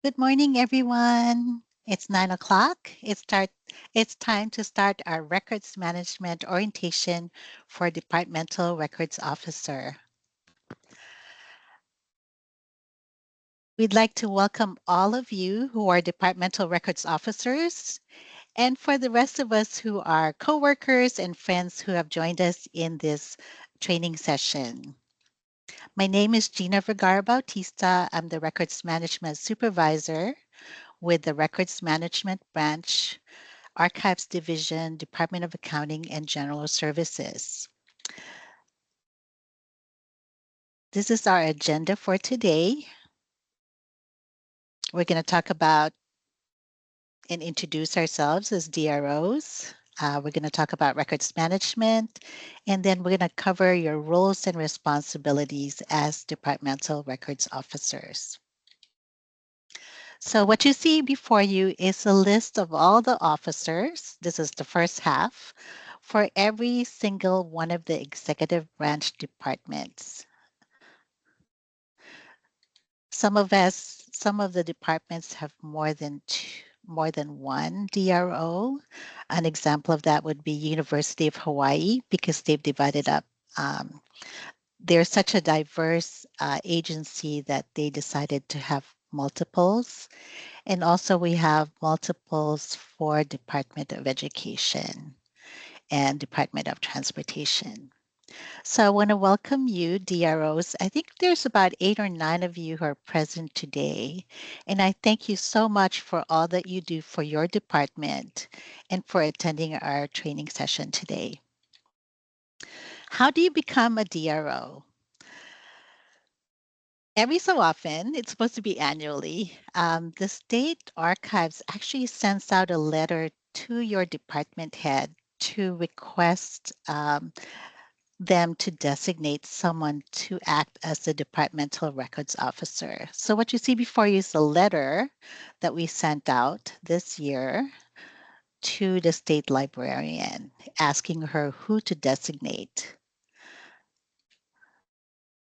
Good morning, everyone. It's 9 o'clock. It's time to start our records management orientation for Departmental Records Officer. We'd like to welcome all of you who are Departmental Records Officers, and for the rest of us who are coworkers and friends who have joined us in this training session. My name is Gina Vergara Bautista. I'm the Records Management Supervisor with the Records Management Branch, Archives Division, Department of Accounting, and General Services. This is our agenda for today. We're going to talk about and introduce ourselves as DROs. We're going to talk about records management, and then we're going to cover your roles and responsibilities as departmental records officers. So what you see before you is a list of all the officers. This is the first half for every single one of the executive branch departments. Some of the departments have more than one DRO. An example of that would be University of Hawaii because they've divided up. They're such a diverse agency that they decided to have multiples. And also we have multiples for Department of Education and Department of Transportation. So I want to welcome you, DROs. I think there's about 8 or 9 of you who are present today. And I thank you so much for all that you do for your department and for attending our training session today. How do you become a DRO? Every so often, it's supposed to be annually, the state archives actually sends out a letter to your department head to request them to designate someone to act as the departmental records officer. So what you see before you is a letter that we sent out this year to the state librarian asking her who to designate.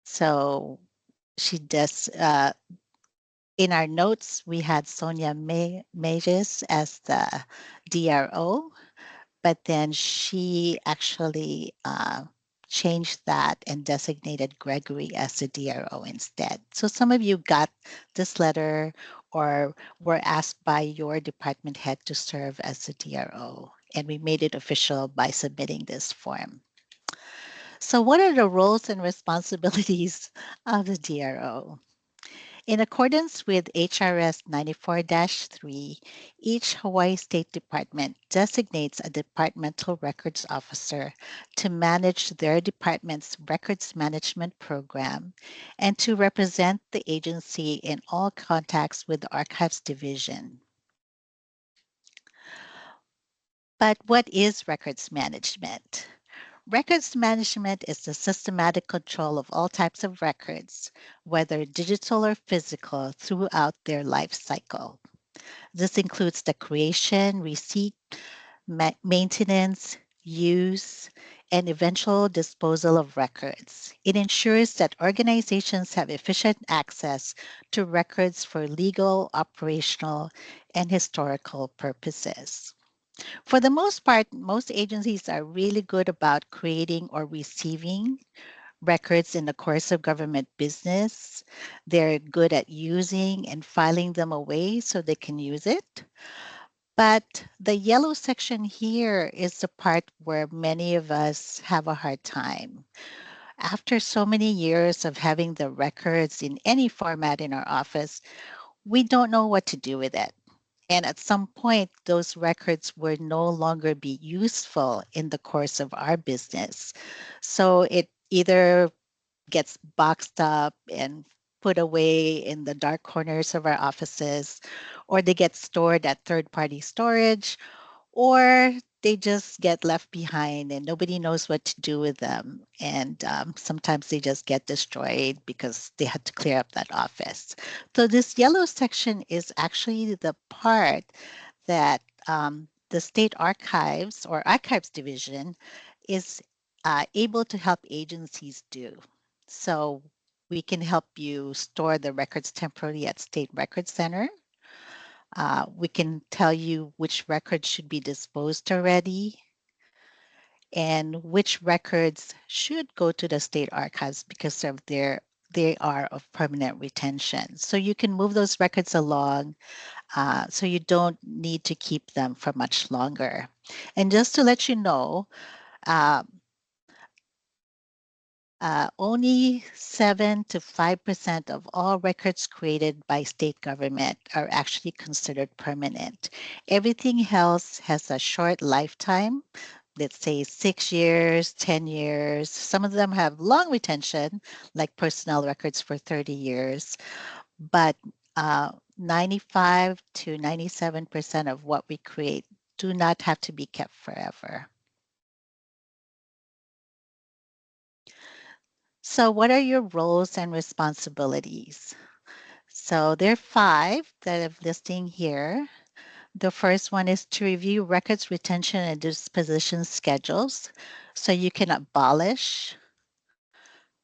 So she does, in our notes, we had Sonia Mages as the DRO, but then she actually changed that and designated Gregory as the DRO instead. So some of you got this letter or were asked by your department head to serve as the DRO, and we made it official by submitting this form. So what are the roles and responsibilities of the DRO? In accordance with HRS 94-3, each Hawaii State Department designates a departmental records officer to manage their department's records management program and to represent the agency in all contacts with the Archives Division. But what is records management? Records management is the systematic control of all types of records, whether digital or physical, throughout their life cycle. This includes the creation, receipt, maintenance, use, and eventual disposal of records. It ensures that organizations have efficient access to records for legal, operational, and historical purposes. For the most part, most agencies are really good about creating or receiving records in the course of government business. They're good at using and filing them away so they can use it. But the yellow section here is the part where many of us have a hard time. After so many years of having the records in any format in our office, we don't know what to do with it. And at some point, those records will no longer be useful in the course of our business. So it either gets boxed up and put away in the dark corners of our offices, or they get stored at third-party storage, or they just get left behind and nobody knows what to do with them. And sometimes they just get destroyed because they had to clear up that office. So this yellow section is actually the part that the state archives or archives division is able to help agencies do. So we can help you store the records temporarily at State Record Center. We can tell you which records should be disposed already and which records should go to the state archives because of they are of permanent retention. So you can move those records along so you don't need to keep them for much longer. And just to let you know, uh, only 7 to 5% of all records created by state government are actually considered permanent. Everything else has a short lifetime, let's say 6 years, 10 years. Some of them have long retention, like personnel records for 30 years, but 95 to 97% of what we create do not have to be kept forever. So, what are your roles and responsibilities? So there are five that I'm listing here. The first one is to review records retention and disposition schedules so you can abolish,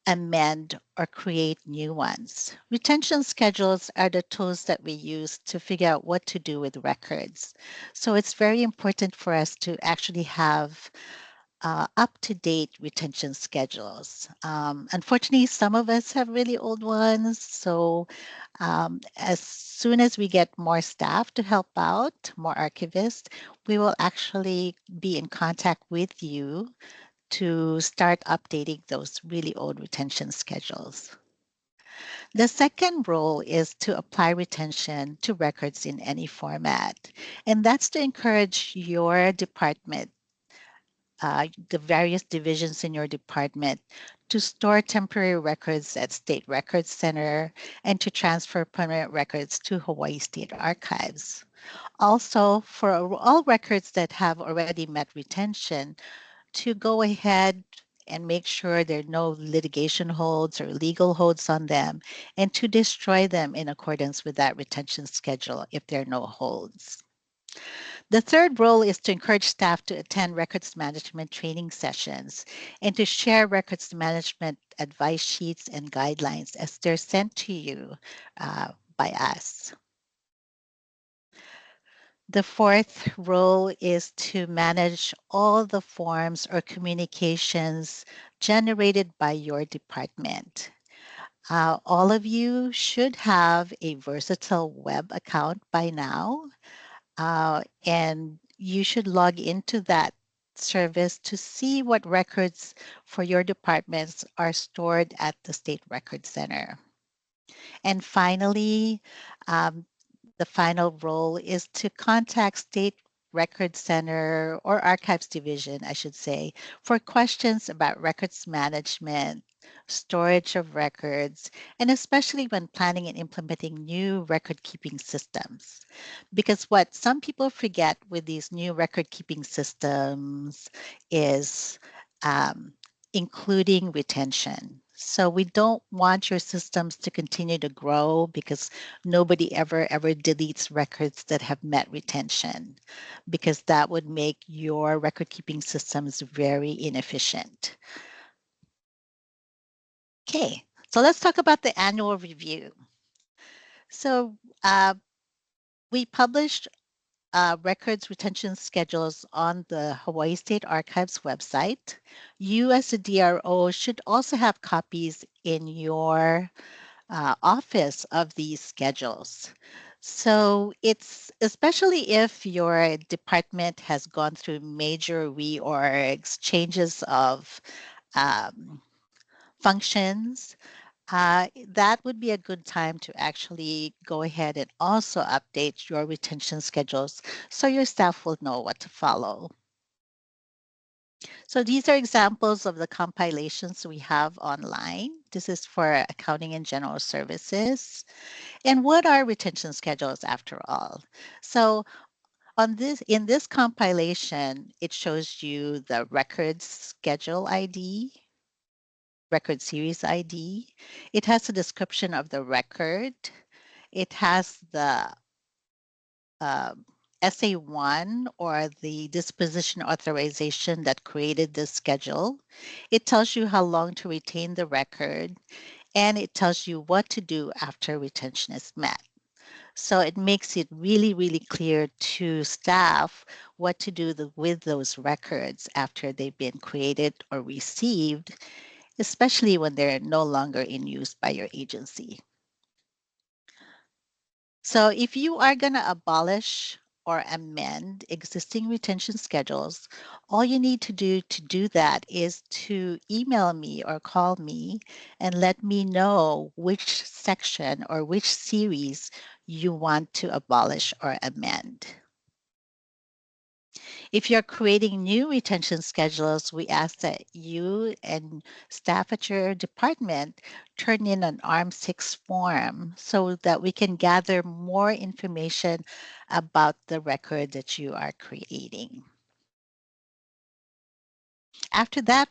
amend, or create new ones. Retention schedules are the tools that we use to figure out what to do with records. So it's very important for us to actually have up-to-date retention schedules. Unfortunately, some of us have really old ones. So as soon as we get more staff to help out, more archivists, we will actually be in contact with you to start updating those really old retention schedules. The second role is to apply retention to records in any format, and that's to encourage your department, the various divisions in your department, to store temporary records at State Records Center and to transfer permanent records to Hawaii State Archives. Also, for all records that have already met retention, to go ahead and make sure there are no litigation holds or legal holds on them, and to destroy them in accordance with that retention schedule if there are no holds. The third role is to encourage staff to attend records management training sessions and to share records management advice sheets and guidelines as they're sent to you by us. The fourth role is to manage all the forms or communications generated by your department. All of you should have a versatile web account by now, and you should log into that service to see what records for your departments are stored at the State Record Center. And finally, um, the final role is to contact State Record Center or Archives Division, I should say, for questions about records management, storage of records, and especially when planning and implementing new record keeping systems. Because what some people forget with these new record keeping systems is um, including retention. So we don't want your systems to continue to grow because nobody ever deletes records that have met retention, because that would make your record keeping systems very inefficient. Okay, so let's talk about the annual review. So we published records retention schedules on the Hawaii State Archives website. You, as a DRO, should also have copies in your office of these schedules. So it's especially if your department has gone through major reorgs, changes of um, functions, that would be a good time to actually go ahead and also update your retention schedules so your staff will know what to follow. So these are examples of the compilations we have online. This is for accounting and general services. And what are retention schedules after all? So in this compilation, it shows you the records schedule ID, record series ID. It has a description of the record. It has the um, SA1 or the disposition authorization that created this schedule. It tells you how long to retain the record, and it tells you what to do after retention is met. So it makes it really, really clear to staff what to do with those records after they've been created or received, especially when they're no longer in use by your agency. So if you are going to abolish or amend existing retention schedules, all you need to do that is to email me or call me and let me know which section or which series you want to abolish or amend. If you're creating new retention schedules, we ask that you and staff at your department turn in an ARM6 form so that we can gather more information about the record that you are creating. After that,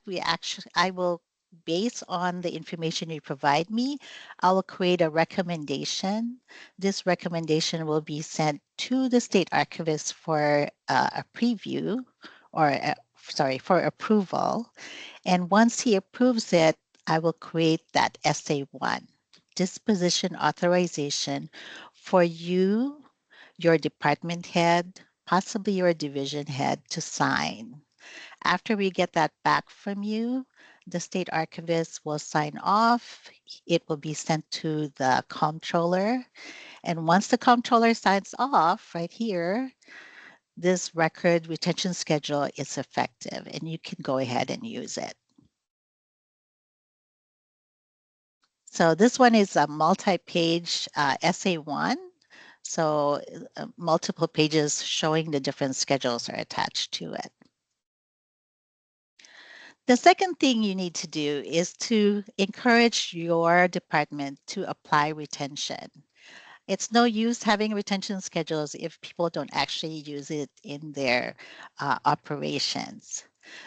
I will, based on the information you provide me, I will create a recommendation. This recommendation will be sent to the state archivist for a preview or, for approval. And once he approves it, I will create that SA1, disposition authorization, for you, your department head, possibly your division head, to sign. After we get that back from you, the state archivist will sign off. It will be sent to the comptroller. And once the comptroller signs off right here, this record retention schedule is effective and you can go ahead and use it. So this one is a multi-page SA1. So multiple pages showing the different schedules are attached to it. The second thing you need to do is to encourage your department to apply retention. It's no use having retention schedules if people don't actually use it in their operations.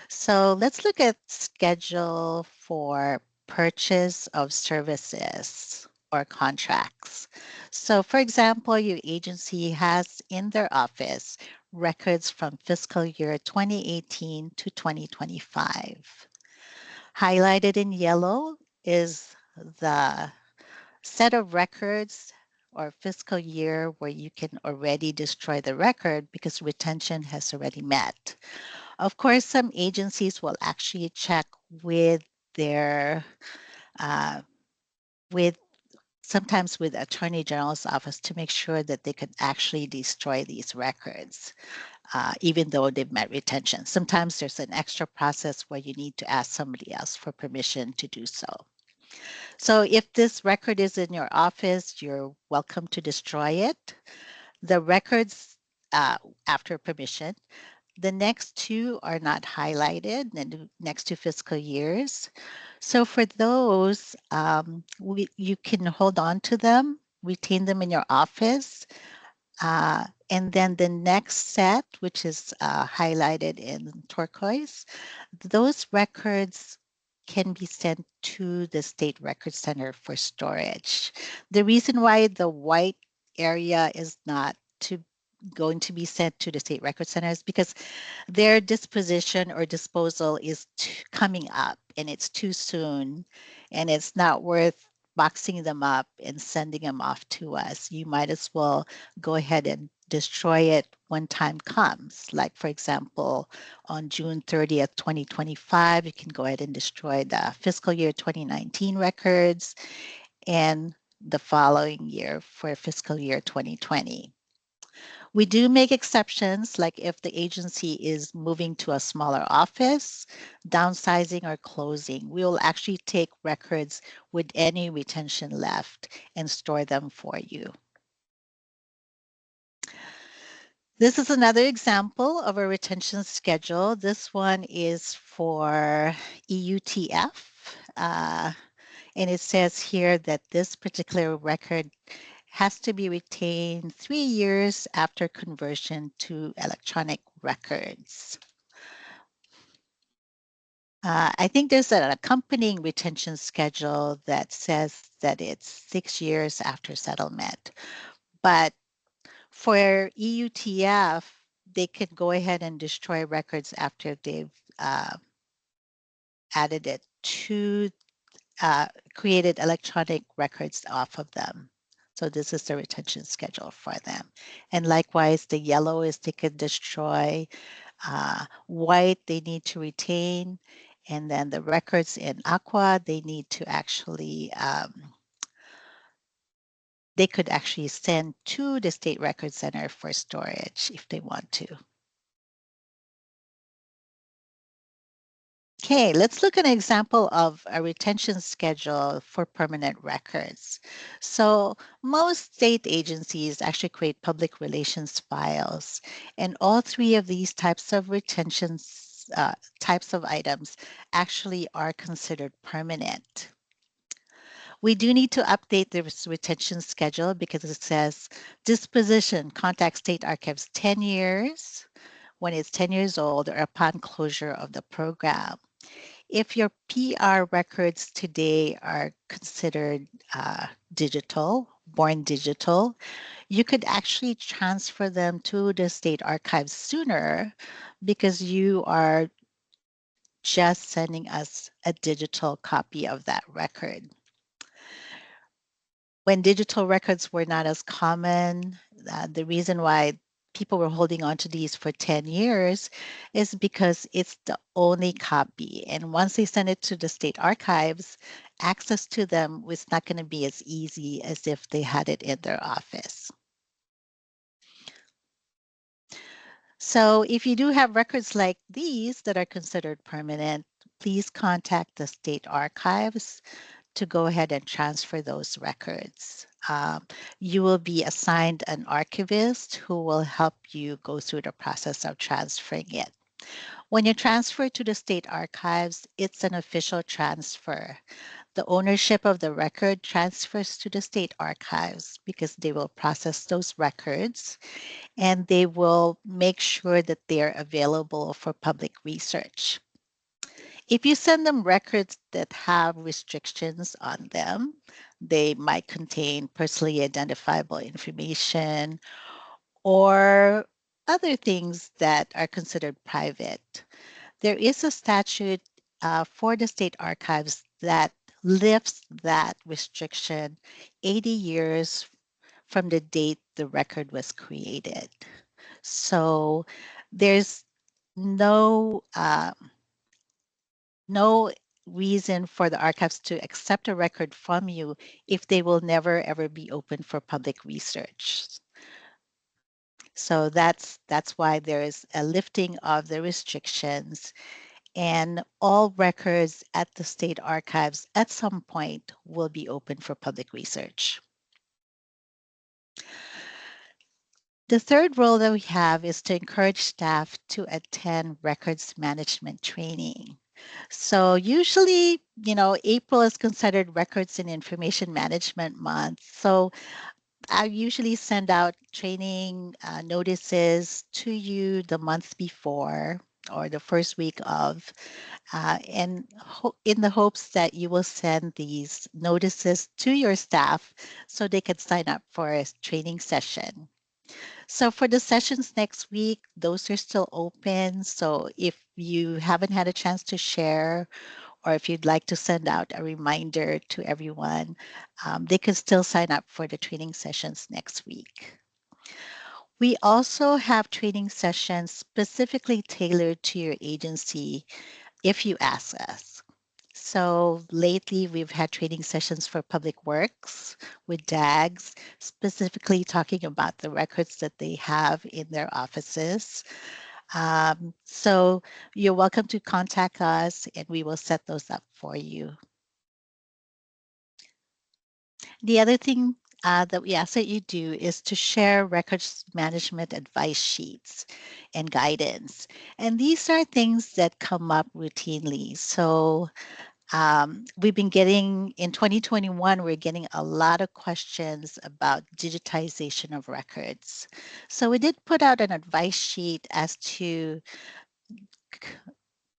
So let's look at schedule for purchase of services or contracts. So for example, your agency has in their office records from fiscal year 2018 to 2025. Highlighted in yellow is the set of records or fiscal year where you can already destroy the record because retention has already met. Of course, some agencies will actually check with their, uh, with sometimes with Attorney General's office to make sure that they could actually destroy these records, even though they've met retention. Sometimes there's an extra process where you need to ask somebody else for permission to do so. So if this record is in your office, you're welcome to destroy it. The records after permission, the next two are not highlighted, the next two fiscal years. So for those, you can hold on to them, retain them in your office. And then the next set, which is highlighted in turquoise, those records can be sent to the State Record Center for storage. The reason why the white area is not going to be sent to the State Record Center is because their disposition or disposal is coming up and it's too soon and it's not worth boxing them up and sending them off to us. You might as well go ahead and destroy it when time comes. Like, for example, on June 30th, 2025, you can go ahead and destroy the fiscal year 2019 records and the following year for fiscal year 2020. We do make exceptions, like if the agency is moving to a smaller office, downsizing or closing, we will actually take records with any retention left and store them for you. This is another example of a retention schedule. This one is for EUTF. And it says here that this particular record has to be retained 3 years after conversion to electronic records. I think there's an accompanying retention schedule that says that it's 6 years after settlement. But for EUTF, they can go ahead and destroy records after they've added it to created electronic records off of them. So this is the retention schedule for them. And likewise, the yellow is they could destroy, white they need to retain, and then the records in aqua they need to actually they could actually send to the State Record Center for storage if they want to. Okay, let's look at an example of a retention schedule for permanent records. So most state agencies actually create public relations files, and all three of these types of retentions types of items actually are considered permanent. We do need to update this retention schedule because it says disposition contact state archives 10 years when it's 10 years old or upon closure of the program. If your PR records today are considered digital, born digital, you could actually transfer them to the state archives sooner because you are just sending us a digital copy of that record. When digital records were not as common, the reason why people were holding on to these for 10 years is because it's the only copy. And once they send it to the state archives, access to them was not going to be as easy as if they had it in their office. So if you do have records like these that are considered permanent, please contact the state archives to go ahead and transfer those records. You will be assigned an archivist who will help you go through the process of transferring it. When you transfer to the state archives, it's an official transfer. The ownership of the record transfers to the state archives because they will process those records and they will make sure that they're available for public research. If you send them records that have restrictions on them, they might contain personally identifiable information or other things that are considered private. There is a statute for the state archives that lifts that restriction 80 years from the date the record was created. So there's no no reason for the archives to accept a record from you if they will never ever be open for public research. So that's why there is a lifting of the restrictions and all records at the state archives at some point will be open for public research. The third role that we have is to encourage staff to attend records management training. So usually, April is considered Records and Information Management Month. So I usually send out training notices to you the month before or the first week of, and in the hopes that you will send these notices to your staff so they can sign up for a training session. So for the sessions next week, those are still open. So if you haven't had a chance to share, or if you'd like to send out a reminder to everyone, they can still sign up for the training sessions next week. We also have training sessions specifically tailored to your agency if you ask us. So lately, we've had training sessions for Public Works with DAGs, specifically talking about the records that they have in their offices. So you're welcome to contact us and we will set those up for you. The other thing that we ask that you do is to share records management advice sheets and guidance. And these are things that come up routinely. So we've been getting, in 2021, we're getting a lot of questions about digitization of records. So we did put out an advice sheet as to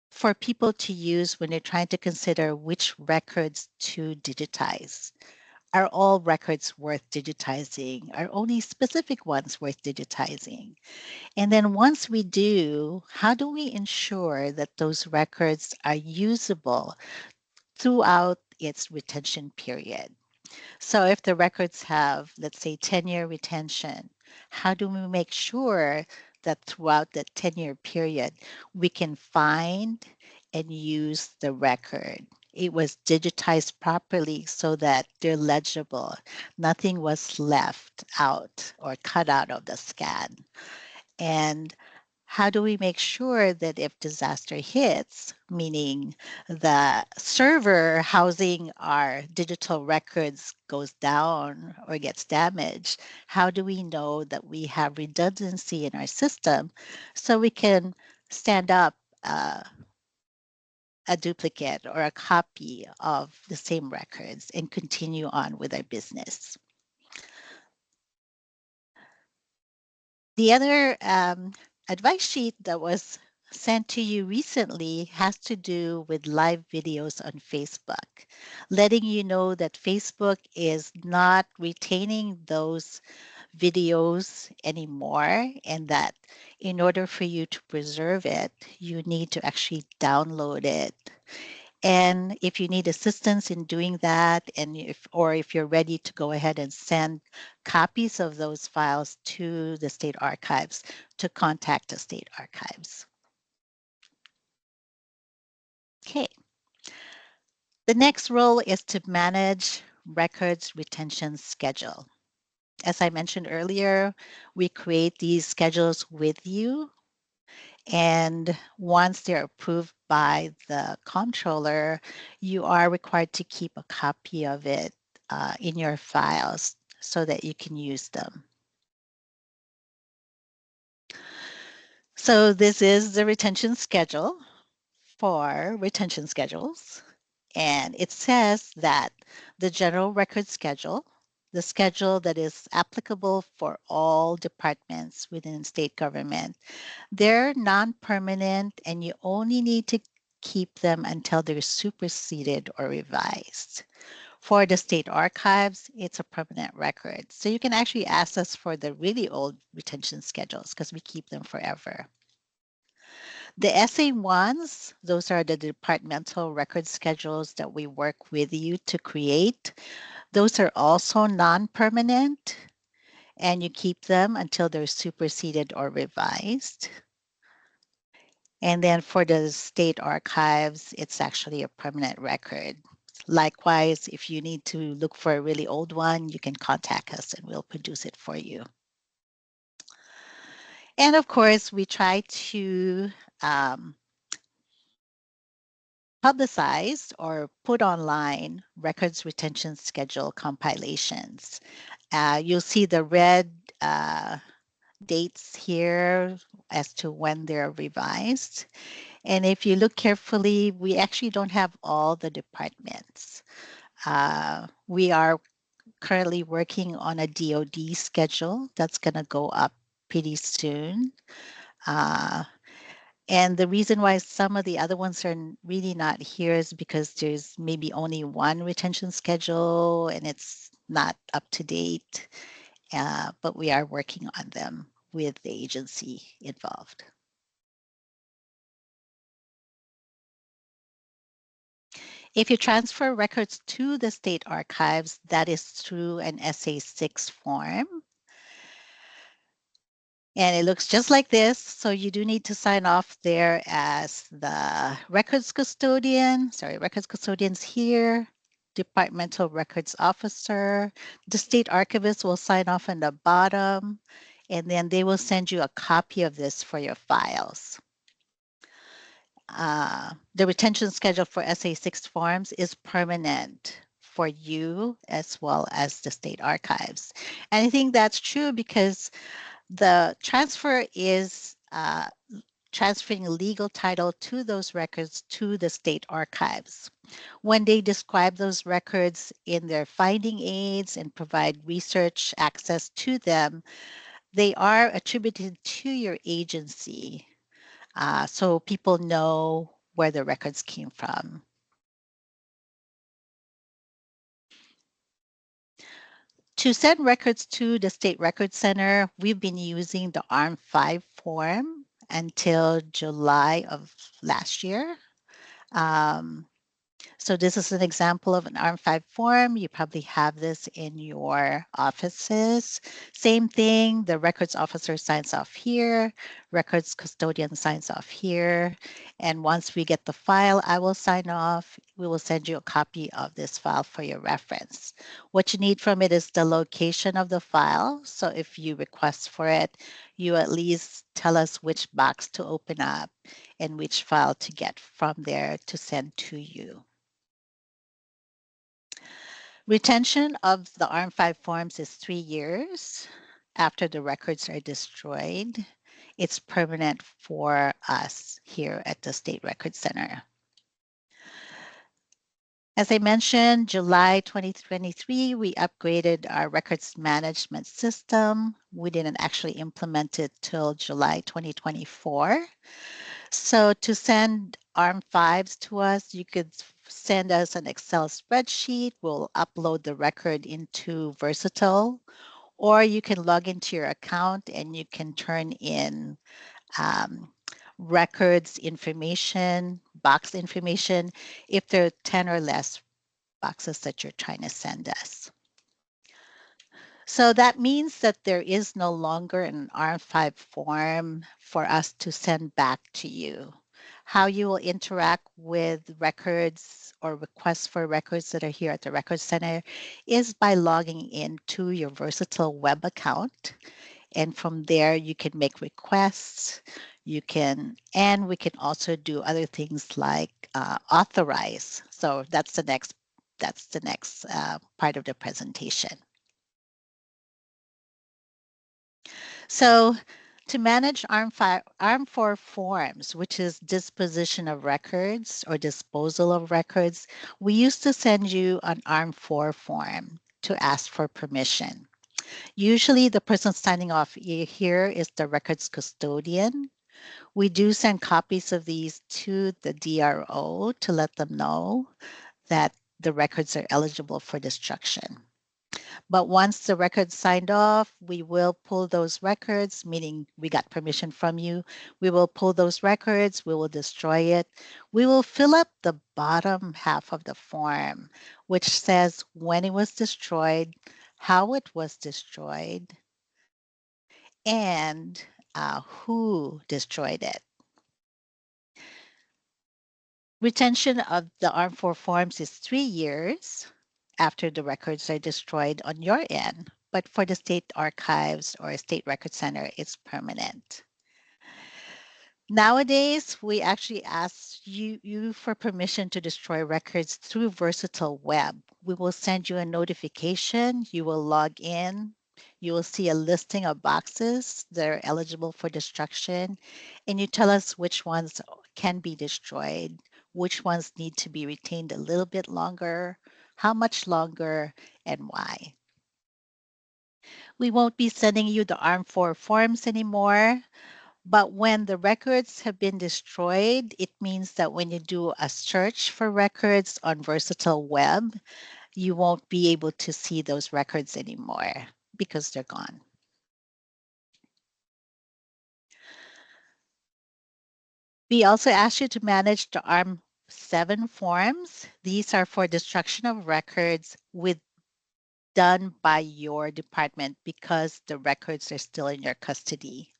for people to use when they're trying to consider which records to digitize. Are all records worth digitizing? Are only specific ones worth digitizing? And then once we do, how do we ensure that those records are usable throughout its retention period? So if the records have, let's say, 10-year retention, how do we make sure that throughout the 10-year period, we can find and use the record? It was digitized properly so that they're legible. Nothing was left out or cut out of the scan. And how do we make sure that if disaster hits, meaning the server housing our digital records goes down or gets damaged, how do we know that we have redundancy in our system so we can stand up a duplicate or a copy of the same records and continue on with our business? The other advice sheet that was sent to you recently has to do with live videos on Facebook, letting you know that Facebook is not retaining those videos anymore, and that in order for you to preserve it, you need to actually download it. And if you need assistance in doing that, and if you're ready to go ahead and send copies of those files to the state archives, to contact the state archives. Okay. The next role is to manage records retention schedule. As I mentioned earlier, we create these schedules with you. And once they're approved by the comptroller, you are required to keep a copy of it in your files so that you can use them. So this is the retention schedule for retention schedules. And it says that the general record schedule, the schedule that is applicable for all departments within state government, they're non-permanent and you only need to keep them until they're superseded or revised. For the state archives, it's a permanent record. So you can actually ask us for the really old retention schedules because we keep them forever. The SA ones, those are the departmental record schedules that we work with you to create. Those are also non-permanent and you keep them until they're superseded or revised. And then for the state archives, it's actually a permanent record. Likewise, if you need to look for a really old one, you can contact us and we'll produce it for you. And of course, we try to publicize or put online records retention schedule compilations. You'll see the red dates here as to when they're revised. And if you look carefully, we actually don't have all the departments. We are currently working on a DOD schedule that's going to go up pretty soon. And the reason why some of the other ones are really not here is because there's maybe only one retention schedule and it's not up to date, but we are working on them with the agency involved. If you transfer records to the state archives, that is through an SA6 form. And it looks just like this. So you do need to sign off there as the records custodians here, departmental records officer. The state archivist will sign off on the bottom, and then they will send you a copy of this for your files. The retention schedule for SA6 forms is permanent for you as well as the state archives. And I think that's true because the transfer is transferring legal title to those records to the state archives. When they describe those records in their finding aids and provide research access to them, they are attributed to your agency. So people know where the records came from. To send records to the State Record Center, we've been using the ARM5 form until July of last year. So this is an example of an ARM5 form. You probably have this in your offices. Same thing, the records officer signs off here, records custodian signs off here. And once we get the file, I will sign off. We will send you a copy of this file for your reference. What you need from it is the location of the file. So if you request for it, you at least tell us which box to open up and which file to get from there to send to you. Retention of the ARM5 forms is 3 years after the records are destroyed. It's permanent for us here at the State Record Center. As I mentioned, July 2023, we upgraded our records management system. We didn't actually implement it till July 2024. So to send ARM5s to us, you could send us an Excel spreadsheet. We'll upload the record into Versatile, or you can log into your account and you can turn in um, records information, box information, if there are 10 or less boxes that you're trying to send us. So that means that there is no longer an ARM5 form for us to send back to you. How you will interact with records or requests for records that are here at the Record Center is by logging into your Versatile web account. And from there, you can make requests. And we can also do other things like authorize. So that's the next part of the presentation. So to manage ARM4 forms, which is disposition of records or disposal of records, we used to send you an ARM4 form to ask for permission. Usually the person signing off here is the records custodian. We do send copies of these to the DRO to let them know that the records are eligible for destruction. But once the record's signed off, we will pull those records, meaning we got permission from you. We will pull those records, we will destroy it. We will fill up the bottom half of the form, which says when it was destroyed, how it was destroyed, and who destroyed it. Retention of the ARM4 forms is 3 years after the records are destroyed on your end, but for the state archives or state record center, it's permanent. Nowadays, we actually ask you for permission to destroy records through Versatile Web. We will send you a notification. You will log in. You will see a listing of boxes that are eligible for destruction, and you tell us which ones can be destroyed, which ones need to be retained a little bit longer, how much longer, and why. We won't be sending you the ARM4 forms anymore. But when the records have been destroyed, it means that when you do a search for records on Versatile Web, you won't be able to see those records anymore because they're gone. We also ask you to manage the ARM7 forms. These are for destruction of records done by your department because the records are still in your custody.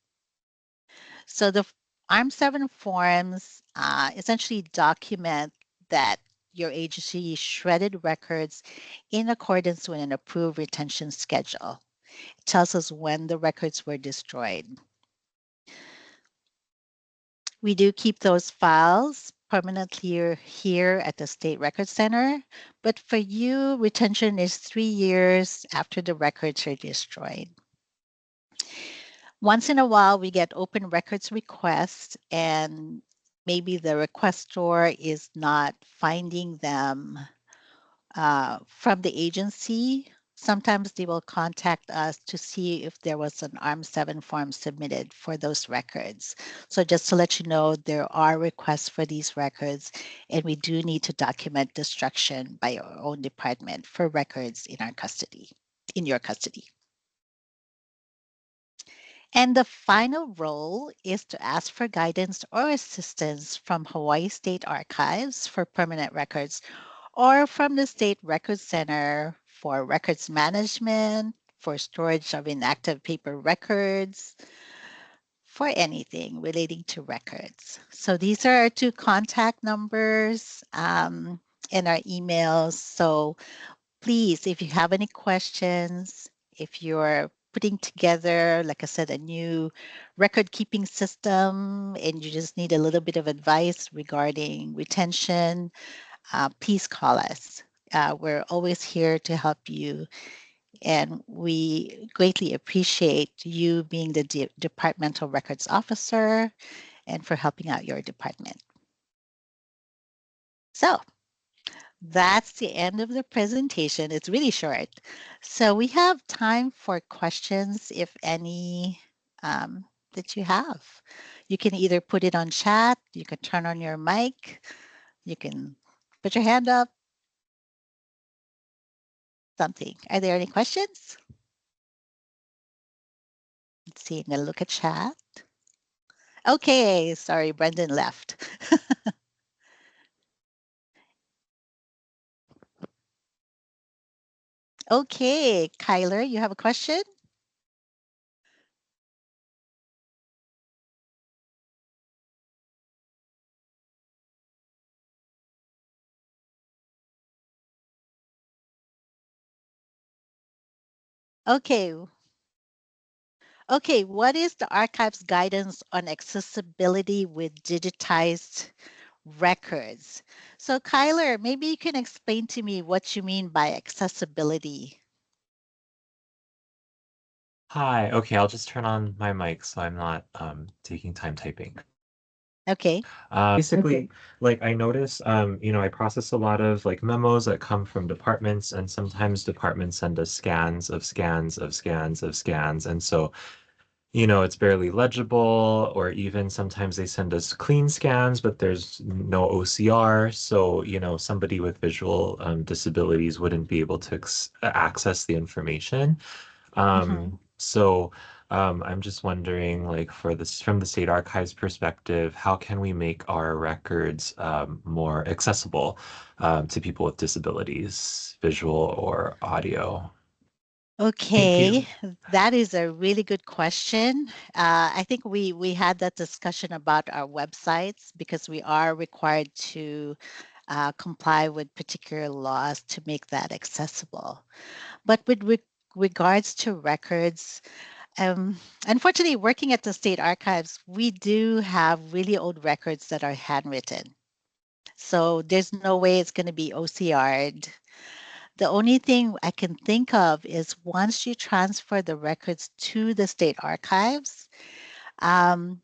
So the ARM7 forms essentially document that your agency shredded records in accordance with an approved retention schedule. It tells us when the records were destroyed. We do keep those files permanently here at the State Record Center, but for you, retention is 3 years after the records are destroyed. Once in a while, we get open records requests, and maybe the requestor is not finding them from the agency. Sometimes they will contact us to see if there was an ARM7 form submitted for those records. So just to let you know, there are requests for these records, and we do need to document destruction by our own department for records in your custody. And the final role is to ask for guidance or assistance from Hawaii State Archives for permanent records or from the State Records Center for records management, for storage of inactive paper records, for anything relating to records. So these are our two contact numbers and our emails. So please, if you have any questions, if you're putting together, like I said, a new record keeping system and you just need a little bit of advice regarding retention, please call us. We're always here to help you, and we greatly appreciate you being the departmental records officer and for helping out your department. So that's the end of the presentation. It's really short. So we have time for questions, if any, that you have. You can either put it on chat, you can turn on your mic, you can put your hand up, something. Are there any questions? Let's see, I'm gonna look at chat. Okay, sorry, Brendan left. Okay, Kyler, you have a question? Okay. Okay, what is the archive's guidance on accessibility with digitized records? So, Kyler, maybe you can explain to me what you mean by accessibility. Hi, okay, I'll just turn on my mic so I'm not taking time typing. Okay. Basically, like I notice, I process a lot of like memos that come from departments, and sometimes departments send us scans of scans of scans of scans. And so, it's barely legible, or even sometimes they send us clean scans, but there's no OCR. So, somebody with visual disabilities wouldn't be able to access the information. Mm-hmm. So I'm just wondering, like, from the state archives perspective, how can we make our records more accessible to people with disabilities, visual or audio? Thank Okay, you. that is a really good question. I think we had that discussion about our websites because we are required to comply with particular laws to make that accessible. But with regards to records, um, unfortunately, working at the state archives, we do have really old records that are handwritten. So there's no way it's going to be OCR'd. The only thing I can think of is once you transfer the records to the state archives, um,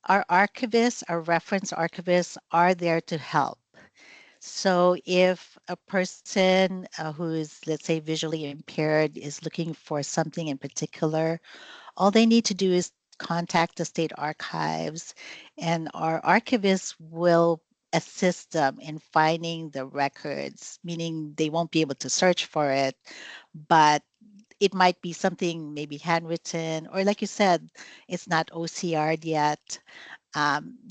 our archivists, our reference archivists are there to help. So if a person who is, let's say, visually impaired is looking for something in particular, all they need to do is contact the state archives, and our archivists will assist them in finding the records, meaning they won't be able to search for it, but it might be something maybe handwritten, or like you said, it's not OCR'd yet.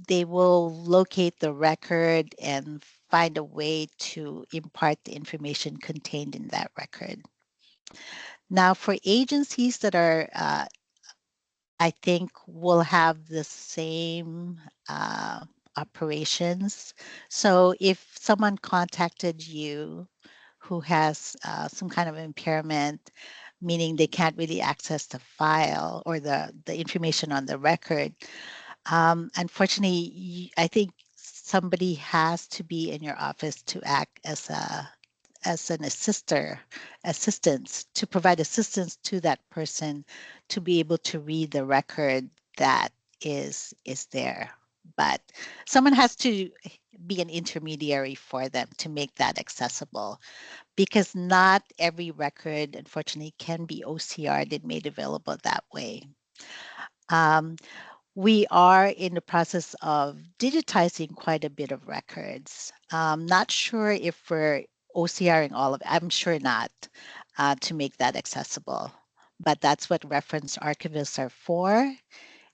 They will locate the record and find a way to impart the information contained in that record. Now, for agencies that are I think we'll have the same operations. So if someone contacted you who has some kind of impairment, meaning they can't really access the file or the information on the record, unfortunately, I think somebody has to be in your office to act as an assistance to provide assistance to that person to be able to read the record that is there. But someone has to be an intermediary for them to make that accessible because not every record, unfortunately, can be OCR'd and made available that way. Um, we are in the process of digitizing quite a bit of records. Not sure if we're OCRing all of it. I'm sure not, to make that accessible. But that's what reference archivists are for.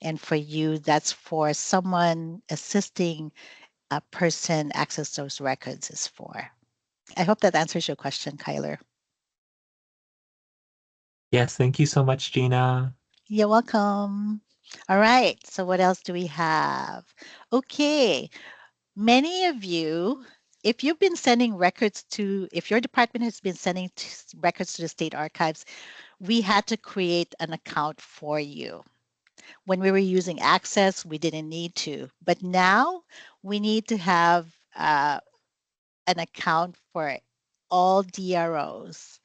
And for you, that's for someone assisting a person access those records is for. I hope that answers your question, Kyler. Yes, thank you so much, Gina. You're welcome. All right. So, what else do we have? Okay. Many of you, if you've been sending records to, if your department has been sending records to the state archives, we had to create an account for you. When we were using Access, we didn't need to. But now we need to have an account for all DROs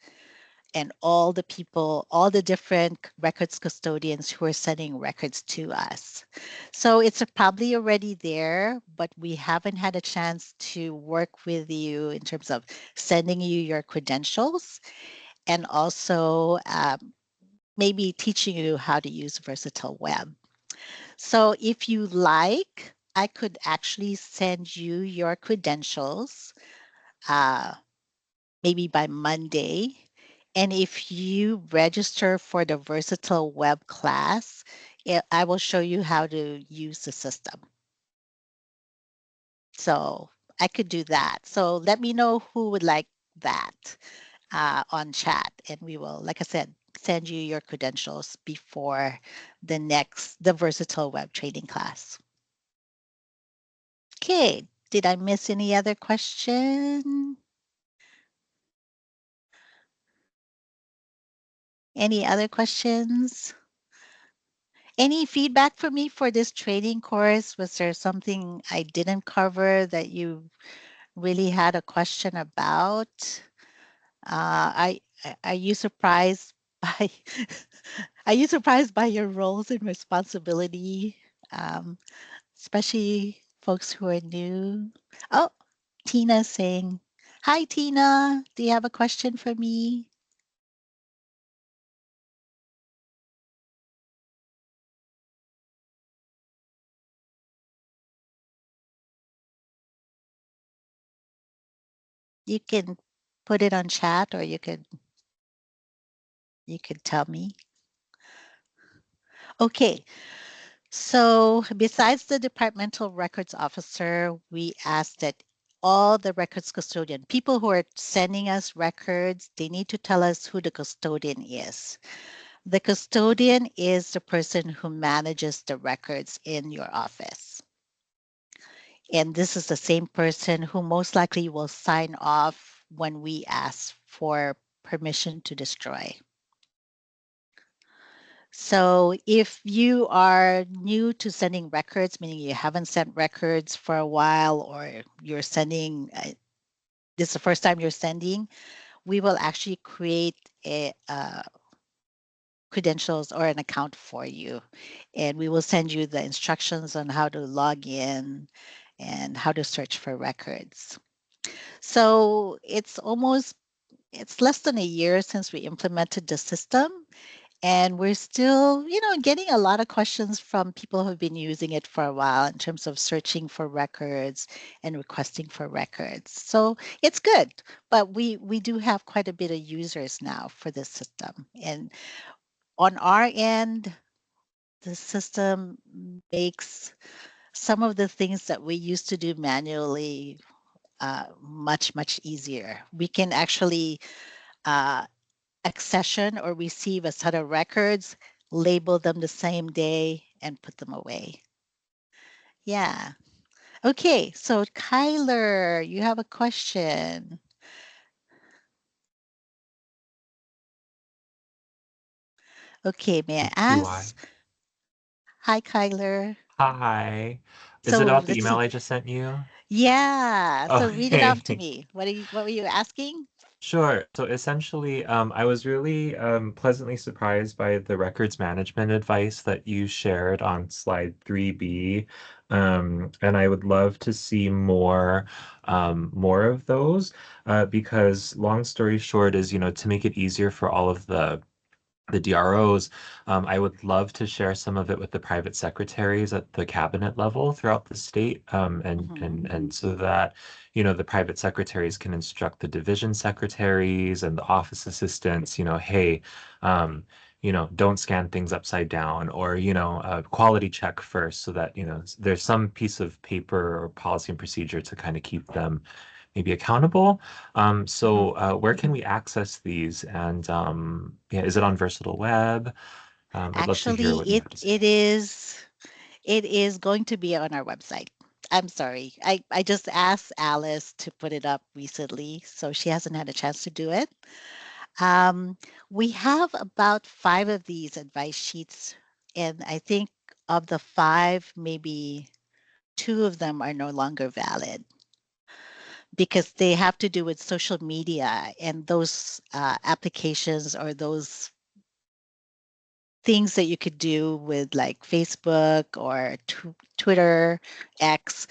and all the people, all the different records custodians who are sending records to us. So it's probably already there, but we haven't had a chance to work with you in terms of sending you your credentials and also maybe teaching you how to use Versatile Web. So if you like, I could actually send you your credentials. Uh, Maybe by Monday. And if you register for the Versatile Web class, I will show you how to use the system. So I could do that. So let me know who would like that on chat, and we will, like I said, send you your credentials before the Versatile Web training class. Okay. Did I miss any other question? Any other questions? Any feedback for me for this training course? Was there something I didn't cover that you really had a question about? Are you surprised by are you surprised by your roles and responsibility, um, especially folks who are new? Oh, Tina's saying, "Hi, Tina. Do you have a question for me?" You can put it on chat, or you could tell me. Okay. So besides the departmental records officer, we ask that all the records custodian, people who are sending us records, they need to tell us who the custodian is. The custodian is the person who manages the records in your office. And this is the same person who most likely will sign off when we ask for permission to destroy. So if you are new to sending records, meaning you haven't sent records for a while, or you're sending, this is the first time you're sending, we will actually create a credentials or an account for you. And we will send you the instructions on how to log in and how to search for records. So it's less than a year since we implemented the system. And we're still, getting a lot of questions from people who've been using it for a while in terms of searching for records and requesting for records. So it's good, but we do have quite a bit of users now for this system. And on our end, the system makes some of the things that we used to do manually much, much easier. We can actually uh, accession or receive a set of records, label them the same day, and put them away. Yeah. Okay. So, Kyler, you have a question. Okay. May I Do I? ask? Hi, Kyler. Hi. Is it So about the let's email see. I just sent you? Yeah. So read it off to Okay. me. What were you asking? Sure. So essentially, I was really pleasantly surprised by the records management advice that you shared on slide 3B. And I would love to see more of those, because long story short is, to make it easier for all of the DROs. I would love to share some of it with the private secretaries at the cabinet level throughout the state, and Hmm. and so that the private secretaries can instruct the division secretaries and the office assistants. Hey, don't scan things upside down, or quality check first, so that there's some piece of paper or policy and procedure to kind of keep them maybe accountable. Mhm. Where can we access these? And yeah, is it on Versatile Web? I'd love to hear Actually, what you have to say. it is going to be on our website. I'm sorry. I just asked Alice to put it up recently, so she hasn't had a chance to do it. Um, we have about 5 of these advice sheets, and I think of the 5, maybe 2 of them are no longer valid because they have to do with social media and those applications or those things that you could do with like Facebook or Twitter, X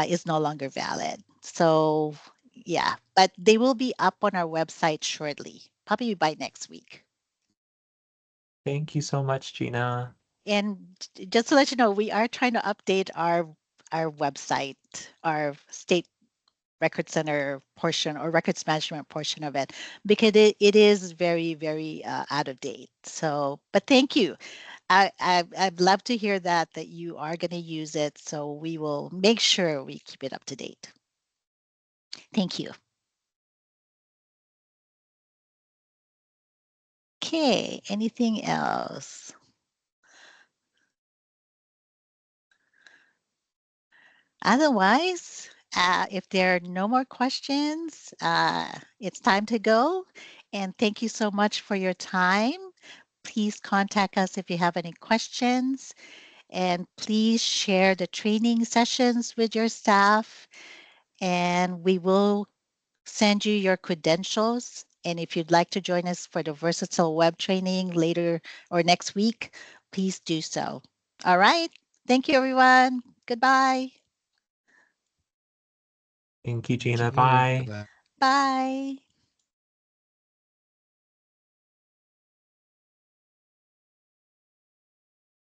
is no longer valid. So, yeah, but they will be up on our website shortly, probably by next week. Thank you so much, Gina. And just to let you know, we are trying to update our website, our state record center portion or records management portion of it, because it is very, very out of date. So, but thank you. I'd love to hear that you are going to use it. So we will make sure we keep it up to date. Thank you. Okay. Anything else? Otherwise, if there are no more questions, it's time to go. And thank you so much for your time. Please contact us if you have any questions. And please share the training sessions with your staff. And we will send you your credentials. And if you'd like to join us for the versatile web training later or next week, please do so. All right. Thank you, everyone. Goodbye. Thank you, Thank Gina. you. Bye. Bye bye. Bye.